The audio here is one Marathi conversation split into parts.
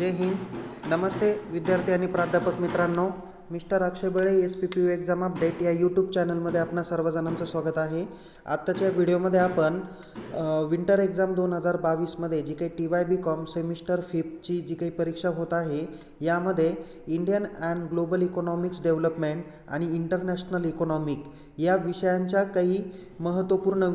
जय हिंद. नमस्ते विद्यार्थी आणि प्राध्यापक मित्रांनो. मिस्टर अक्षय बळे SPPU एक्झाम अपडेट या यूट्यूब चॅनलमध्ये आपणा सर्वजणांचं स्वागत आहे. आत्ताच्या व्हिडिओमध्ये आपण विंटर एक्झाम 2022मध्ये जी काही TYBCom सेमिस्टर 5ची जी काही परीक्षा होत आहे यामध्ये Indian and global economics development आणि इंटरनॅशनल इकॉनॉमिक या विषयांच्या काही महत्त्वपूर्ण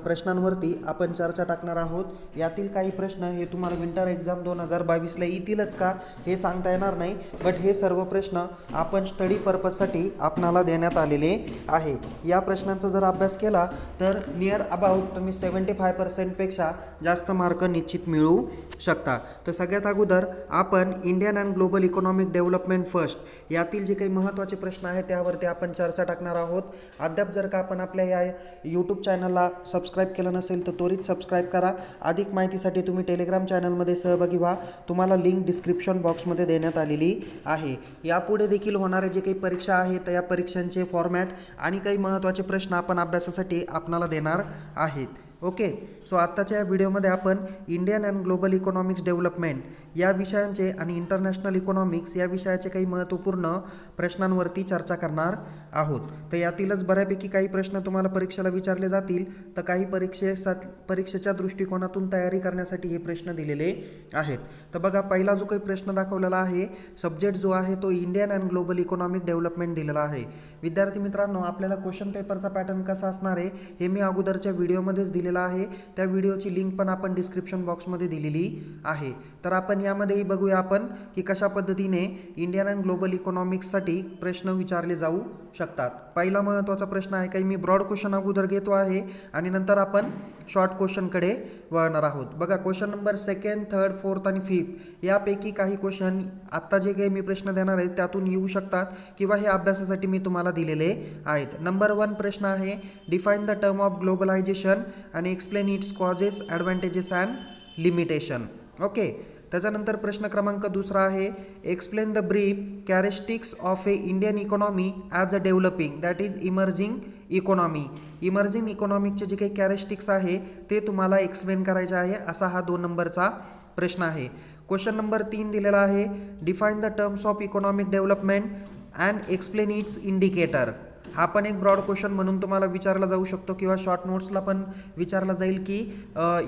प्रश्नांवरती आपण चर्चा टाकणार आहोत. यातील काही प्रश्न हे तुम्हाला विंटर एक्झाम 2022ला येतीलच का हे सांगता येणार नाही, बट हे सर्व प्रश्न आपण स्टडी पर्पजसाठी आपणाला देण्यात आलेले आहे. या प्रश्नांचा जर अभ्यास केला तर नियर अबाउट तुम्ही 75% जास्त मार्क निश्चित मिळवू शकता. तर सगळ्यात अगोदर आपण Indian and global economic development first यातील जे काही महत्त्वाचे प्रश्न आहेत त्यावरती आपण चर्चा टाकणार आहोत. अद्याप जर का आपण आपल्या या यूट्यूब चॅनलला सबस्क्राईब केलं नसेल तर त्वरित सबस्क्राईब करा. अधिक माहितीसाठी तुम्ही टेलिग्राम चॅनलमध्ये सहभागी व्हा. तुम्हाला लिंक डिस्क्रिप्शन बॉक्समध्ये देण्यात आलेली आहे. यापुढे देखील होणारे जे काही परीक्षा आहेत या परीक्षांचे फॉर्मॅट आणि काही महत्त्वाचे प्रश्न आपण अभ्यासासाठी आपणाला देणार आहेत. ओके, सो आत्ताच्या या व्हिडिओमध्ये आपण Indian and global economics development या विषयांचे आणि इंटरनॅशनल इकॉनॉमिक्स या विषयाचे काही महत्त्वपूर्ण प्रश्नांवरती चर्चा करणार आहोत. तर यातीलच बऱ्यापैकी काही प्रश्न तुम्हाला परीक्षेला विचारले जातील, तर काही परीक्षेच्या दृष्टिकोनातून तयारी करण्यासाठी हे प्रश्न दिलेले आहेत. तर बघा, पहिला जो काही प्रश्न दाखवलेला आहे, सब्जेक्ट जो आहे तो Indian and global economic development दिलेला आहे. विद्यार्थी मित्रांनो, आपल्याला क्वेश्चन पेपरचा पॅटर्न कसा असणार आहे हे मी अगोदरच्या व्हिडिओमध्येच दिलेला आहे. त्या व्हिडिओची लिंक पण आपण डिस्क्रिप्शन बॉक्समध्ये दिलेली आहे. तर आपण यामध्येही बघूया आपण की कशा पद्धतीने इंडियन अँड ग्लोबल इकॉनॉमिक्ससाठी प्रश्न विचारले जाऊ शकतात. पहिला महत्त्वाचा प्रश्न आहे, काही मी ब्रॉड क्वेश्चन अगोदर घेतो आहे आणि नंतर आपण शॉर्ट क्वेश्चनकडे वळणार आहोत. बघा, question number 2nd, 3rd, 4th आणि 5th यापैकी काही क्वेश्चन आत्ता जे काही मी प्रश्न देणार आहेत त्यातून येऊ शकतात किंवा हे अभ्यासासाठी मी तुम्हाला दिलेले आहेत. नंबर 1 प्रश्न आहे, define the term of globalisation आणि explain its causes, advantages and limitation. Okay, त्याच्यानंतर प्रश्न क्रमांक 2 आहे, explain the brief characteristics of a Indian economy as a developing that is emerging economy. Emerging इकॉनॉमिकचे जे काही कॅरेक्टरिस्टिक्स आहे ते तुम्हाला एक्सप्लेन करायचे आहे, असा हा 2 नंबरचा प्रश्न आहे. क्वेश्चन नंबर 3 दिलेला आहे, define the terms of economic development and explain it's indicator. हा पण एक ब्रॉड क्वेश्चन म्हणून तुम्हाला विचारला जाऊ शकतो किंवा शॉर्ट नोट्सला पण विचारला जाईल की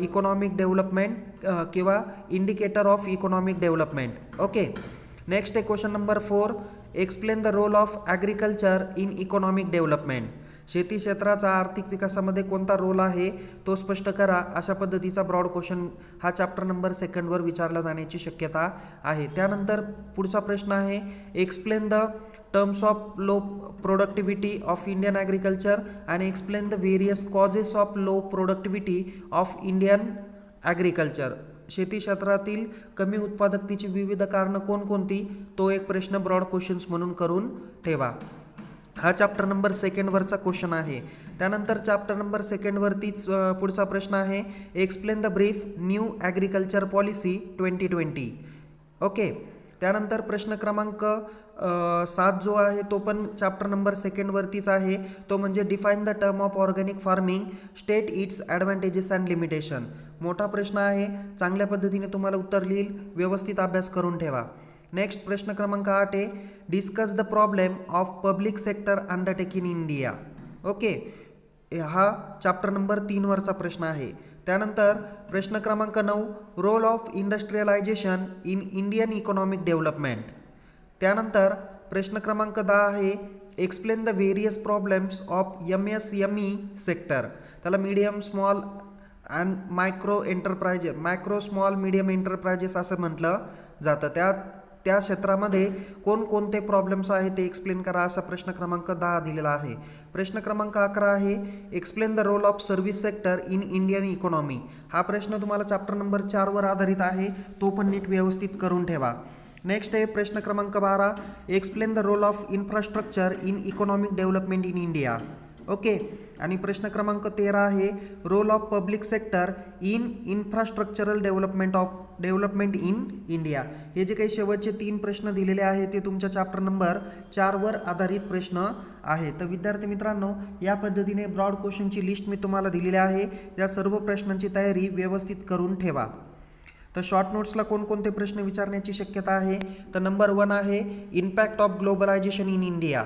इकॉनॉमिक डेव्हलपमेंट किंवा indicator of economic development. Okay, next आहे question number 4, explain the role of agriculture in economic development. शेती क्षेत्राचा आर्थिक विकासामध्ये कोणता रोल आहे तो स्पष्ट करा. अशा पद्धतीचा ब्रॉड क्वेश्चन हा चॅप्टर नंबर 2वर विचारला जाण्याची शक्यता आहे. त्यानंतर पुढचा प्रश्न आहे, explain the terms of low productivity of Indian agriculture आणि explain the various causes of low productivity of Indian agriculture. शेती क्षेत्रातील कमी उत्पादकतेची विविध कारणं कोणकोणती, तो एक प्रश्न ब्रॉड क्वेश्चन्स म्हणून करून ठेवा. हा चॅप्टर नंबर 2वरचा क्वेश्चन आहे. त्यानंतर चॅप्टर नंबर 2वरतीच पुढचा प्रश्न आहे, explain the brief new agriculture policy 2020. Okay, त्यानंतर प्रश्न क्रमांक 7 जो आहे तो पण चॅप्टर नंबर 2वरतीच आहे, तो म्हणजे define the term of organic farming, state it's advantages and limitation. मोठा प्रश्न आहे, चांगल्या पद्धतीने तुम्हाला उत्तर लिहिल, व्यवस्थित अभ्यास करून ठेवा. नेक्स्ट प्रश्न क्रमांक 8 आहे, discuss the problem of public sector undertaking in India. Okay, हा चॅप्टर नंबर 3वरचा प्रश्न आहे. त्यानंतर प्रश्न क्रमांक 9, role of industrialisation in Indian economic development. त्यानंतर प्रश्न क्रमांक 10 आहे, explain the various problems of MSME sector. त्याला medium small and micro small medium enterprises असं म्हटलं जातं. त्या क्षेत्रामध्ये कोणकोणते प्रॉब्लेम्स आहेत ते एक्सप्लेन करा, असा प्रश्न क्रमांक 10 दिलेला आहे. प्रश्न क्रमांक 11 आहे, explain the role of service sector in Indian economy. हा प्रश्न तुम्हाला चॅप्टर नंबर 4वर आधारित आहे, तो पण नीट व्यवस्थित करून ठेवा. नेक्स्ट आहे प्रश्न क्रमांक 12, explain the role of infrastructure in economic development in India. Okay, आणि प्रश्न क्रमांक 13 आहे, role of public sector in infrastructural development in India. हे जे काही शेवटचे 3 प्रश्न दिलेले आहेत ते तुमच्या चॅप्टर नंबर 4वर आधारित प्रश्न आहेत. तर विद्यार्थी मित्रांनो, या पद्धतीने ब्रॉड क्वेश्चनची लिस्ट मी तुम्हाला दिलेली आहे. या सर्व प्रश्नांची तयारी व्यवस्थित करून ठेवा. तर शॉर्ट नोट्सला कोणकोणते प्रश्न विचारण्याची शक्यता आहे, तर नंबर 1 आहे impact of globalisation in India.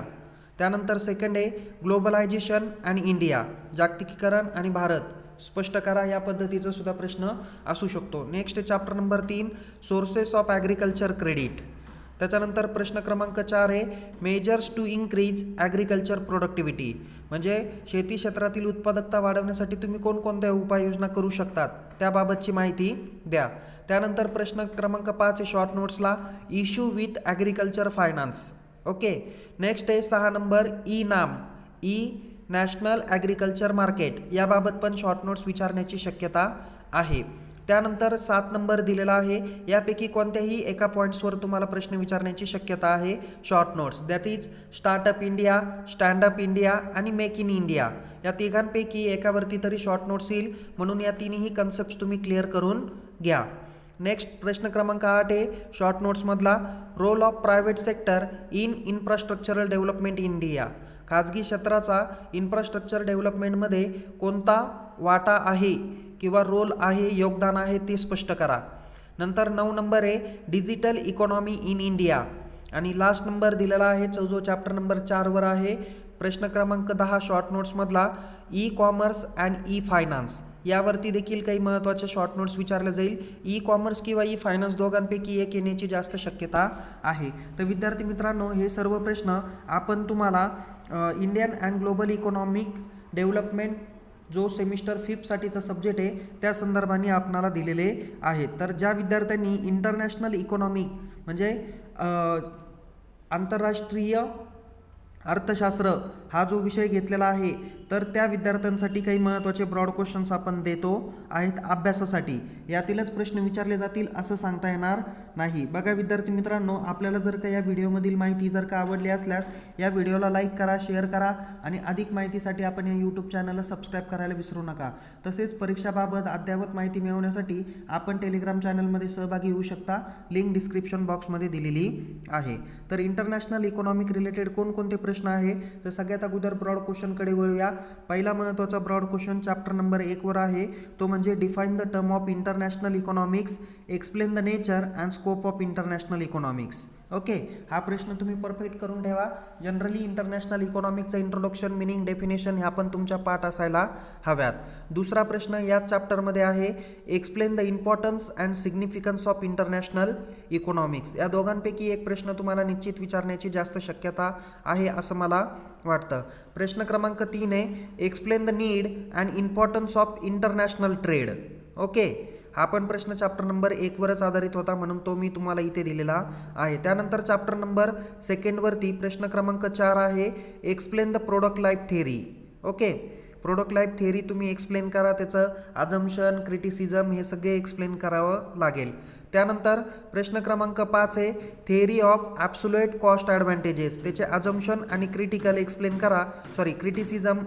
त्यानंतर सेकंड आहे ग्लोबलायझेशन अँड इंडिया, जागतिकीकरण आणि भारत स्पष्ट करा, या पद्धतीचा सुद्धा प्रश्न असू शकतो. नेक्स्ट आहे chapter number 3 sources of agriculture credit. त्याच्यानंतर प्रश्न क्रमांक 4 आहे measures to increase agriculture productivity, म्हणजे शेती क्षेत्रातील उत्पादकता वाढवण्यासाठी तुम्ही कोणकोणत्या उपाययोजना करू शकतात त्याबाबतची माहिती द्या. त्यानंतर प्रश्न क्रमांक 5 आहे शॉर्ट नोट्सला issue with agriculture finance. Okay. Next आहे 6 number e NAM, e national agriculture market, याबाबत पण शॉर्ट नोट्स विचारण्याची शक्यता आहे. त्यानंतर 7 नंबर दिलेला आहे, यापैकी कोणत्याही एका पॉईंट्सवर तुम्हाला प्रश्न विचारण्याची शक्यता आहे short notes, that is startup India, standup India आणि मेक इन इंडिया. या तिघांपैकी एकावरती तरी शॉर्ट नोट्स येईल, म्हणून या तिन्ही कन्सेप्ट तुम्ही क्लिअर करून घ्या. नेक्स्ट प्रश्न क्रमांक 8 आहे शॉर्ट नोट्समधला role of private sector in infrastructural development in India, खाजगी क्षेत्राचा इन्फ्रास्ट्रक्चर डेव्हलपमेंटमध्ये कोणता वाटा आहे किंवा रोल आहे, योगदान आहे, ते स्पष्ट करा. नंतर 9 नंबर आहे डिजिटल इकॉनॉमी इन इंडिया आणि लास्ट नंबर दिलेला आहे जो चॅप्टर नंबर 4 वर आहे. प्रश्न क्रमांक 10 शॉर्ट नोट्समधला e commerce and e finance, यावरती देखील काही महत्त्वाचे शॉर्ट नोट्स विचारले जाईल. ई कॉमर्स किंवा ई फायनान्स दोघांपैकी एक येण्याची जास्त शक्यता आहे. तर विद्यार्थी मित्रांनो, हे सर्व प्रश्न आपण तुम्हाला Indian and global economic development जो सेमिस्टर 5साठीचा सब्जेक्ट आहे त्या संदर्भाने आपणाला दिलेले आहेत. तर ज्या विद्यार्थ्यांनी इंटरनॅशनल इकॉनॉमिक म्हणजे आंतरराष्ट्रीय अर्थशास्त्र हा जो विषय घेतलेला आहे, तर त्या विद्यार्थ्यांसाठी काही महत्त्वाचे ब्रॉड क्वेश्चन्स आपण देतो आहेत अभ्यासासाठी. यातीलच प्रश्न विचारले जातील असं सांगता येणार नाही. बघा विद्यार्थी मित्रांनो, आपल्याला जर का या व्हिडिओमधील माहिती जर का आवडली असल्यास या व्हिडिओला लाईक करा, शेअर करा आणि अधिक माहितीसाठी आपण या यूट्यूब चॅनलला सबस्क्राईब करायला विसरू नका. तसेच परीक्षाबाबत अद्ययावत माहिती मिळवण्यासाठी आपण टेलिग्राम चॅनलमध्ये सहभागी होऊ शकता, लिंक डिस्क्रिप्शन बॉक्समध्ये दिलेली आहे. तर इंटरनॅशनल इकॉनॉमिक रिलेटेड कोणकोणते प्रश्न आहे, तर सगळ्यात अगोदर ब्रॉड क्वेश्चनकडे वळूया. पहिला महत्त्वाचा ब्रॉड क्वेश्चन चॅप्टर नंबर 1 वर आहे, तो म्हणजे define the term of international economics, explain the nature and scope of international economics. Okay, हा प्रश्न तुम्ही परफेक्ट करून ठेवा. जनरली इंटरनॅशनल इकॉनॉमिक्सचं इंट्रोडक्शन, मिनिंग, डेफिनेशन ह्या पण तुमच्या पाठ असायला हव्यात. दुसरा प्रश्न याच चॅप्टरमध्ये आहे, explain the importance and significance of international economics. या दोघांपैकी एक प्रश्न तुम्हाला निश्चित विचारण्याची जास्त शक्यता आहे असं मला वाटतं. प्रश्न क्रमांक 3 आहे, explain the need and importance of international trade. Okay, हा पण प्रश्न चॅप्टर नंबर 1 वरच आधारित होता, म्हणून तो मी तुम्हाला इथे दिलेला आहे. त्यानंतर चॅप्टर नंबर 2 वरती प्रश्न क्रमांक 4 आहे, explain the product life theory. Okay, product life theory तुम्ही एक्सप्लेन करा, त्याचं अजम्पशन, क्रिटिसिझम हे सगळे एक्सप्लेन करावं लागेल. त्यानंतर प्रश्न क्रमांक 5 आहे, theory of absolute cost advantages, त्याचे अजम्पशन आणि क्रिटिसिझम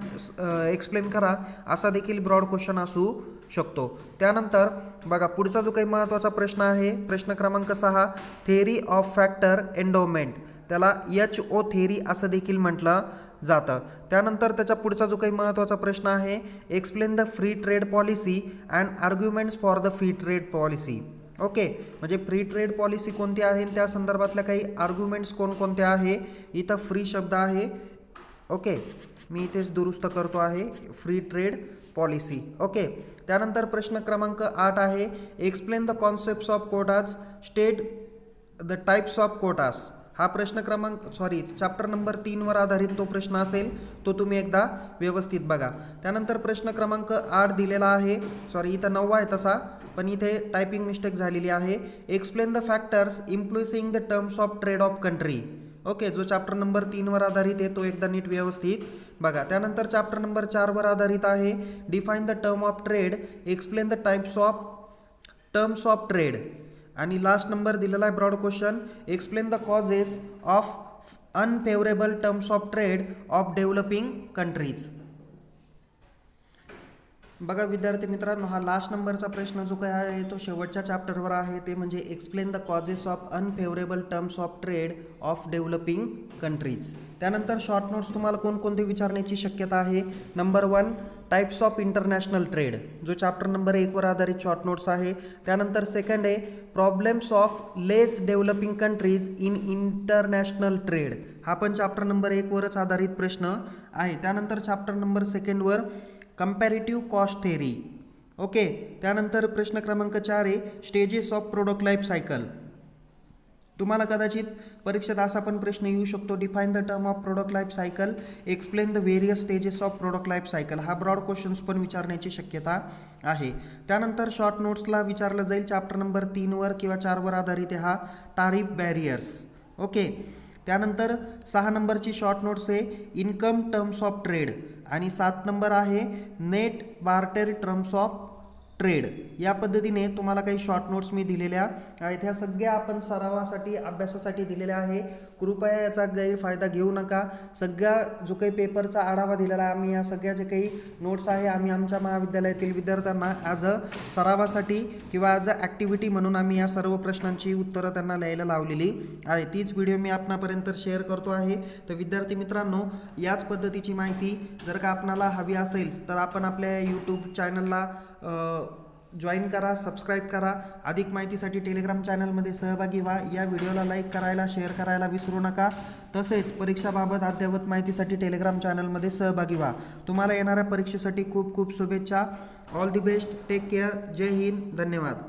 एक्सप्लेन करा, असा देखील ब्रॉड क्वेश्चन असू शकतो. त्यानंतर बघा पुढचा जो काही महत्त्वाचा प्रश्न आहे, प्रश्न क्रमांक 6, थेअरी ऑफ फॅक्टर एंडोमेंट, त्याला HO थेअरी असं देखील म्हटलं जातं. त्यानंतर त्याच्या पुढचा जो काही महत्त्वाचा प्रश्न आहे, explain the free trade policy and arguments for the free trade policy. Okay, म्हणजे फ्री ट्रेड पॉलिसी कोणती आहे, त्या संदर्भातल्या काही आर्ग्युमेंट्स कोणकोणत्या आहे. इथं फ्री शब्द आहे. ओके, मी इथेच दुरुस्त करतो आहे, फ्री ट्रेड पॉलिसी. ओके, त्यानंतर प्रश्न क्रमांक 8 आहे, explain the concepts of Kota's, state the types of quotas. हा प्रश्न चॅप्टर नंबर 3 वर आधारित तो प्रश्न असेल, तो तुम्ही एकदा व्यवस्थित बघा. त्यानंतर प्रश्न क्रमांक 8 दिलेला आहे, इथं 9 आहे तसा, पण इथे टायपिंग मिस्टेक झालेली आहे. Explain the factors influencing the terms of trade of country. Okay, जो चॅप्टर नंबर 3 वर आधारित आहे तो एकदा नीट व्यवस्थित बघा. त्यानंतर चॅप्टर नंबर 4 वर आधारित आहे, define the term of trade, explain the types of terms of trade. आणि लास्ट नंबर दिलेला आहे broad question, explain the causes of unfavourable terms of trade of developing countries. बघा विद्यार्थी मित्रांनो, हा लास्ट नंबरचा प्रश्न जो काय आहे तो शेवटच्या चॅप्टरवर आहे, ते म्हणजे explain the causes of unfavourable terms of trade of developing countries. त्यानंतर शॉर्ट नोट्स तुम्हाला कोणकोणते विचारण्याची शक्यता आहे. Number 1 types of international trade, जो चॅप्टर नंबर 1वर आधारित शॉर्ट नोट्स आहे. त्यानंतर सेकंड आहे problems of less developing countries in international trade, हा पण चॅप्टर नंबर 1वरच आधारित प्रश्न आहे. त्यानंतर चॅप्टर नंबर 2वर कंपॅरेटिव्ह कॉस्ट थेरी. ओके. त्यानंतर प्रश्न क्रमांक 4 आहे stages of product life cycle. तुम्हाला कदाचित परीक्षेत असा पण प्रश्न येऊ शकतो, define the term of product life cycle, explain the various stages of product life cycle, हा ब्रॉड क्वेश्चन्स पण विचारण्याची शक्यता आहे. त्यानंतर शॉर्ट नोट्सला विचारलं जाईल चॅप्टर नंबर 3वर किंवा 4वर आधारित हा टारिफ बॅरियर्स. ओके. त्यानंतर 6 नंबरची शॉर्ट नोट्स आहे इन्कम टर्म्स ऑफ ट्रेड आणि 7 नंबर आहे net barter terms of trade. या पद्धतीने तुम्हाला काही शॉर्ट नोट्स मी दिलेल्या आहेत. ह्या सगळ्या आपण सरावासाठी अभ्यासासाठी दिलेल्या आहे. कृपया याचा गैरफायदा घेऊ नका. सगळ्या जो काही पेपरचा आढावा दिलेला आहे, आम्ही या सगळ्या जे काही नोट्स आहे आम्ही आमच्या महाविद्यालयातील विद्यार्थ्यांना ॲज अ सरावासाठी किंवा ॲज अ ॲक्टिव्हिटी म्हणून आम्ही या सर्व प्रश्नांची उत्तरं त्यांना लिहायला लावलेली आहे. तीच व्हिडिओ मी आपणापर्यंत शेअर करतो आहे. तर विद्यार्थी मित्रांनो, याच पद्धतीची माहिती जर का आपणाला हवी असेल तर आपण आपल्या यूट्यूब चॅनलला जॉईन करा, सबस्क्राईब करा. अधिक माहितीसाठी टेलिग्राम चॅनलमध्ये सहभागी व्हा. या व्हिडिओला लाईक करायला, शेअर करायला विसरू नका. तसेच परीक्षाबाबत अद्ययावत माहितीसाठी टेलिग्राम चॅनलमध्ये सहभागी व्हा. तुम्हाला येणाऱ्या परीक्षेसाठी खूप खूप शुभेच्छा. All the best. Take care. जय हिंद. धन्यवाद.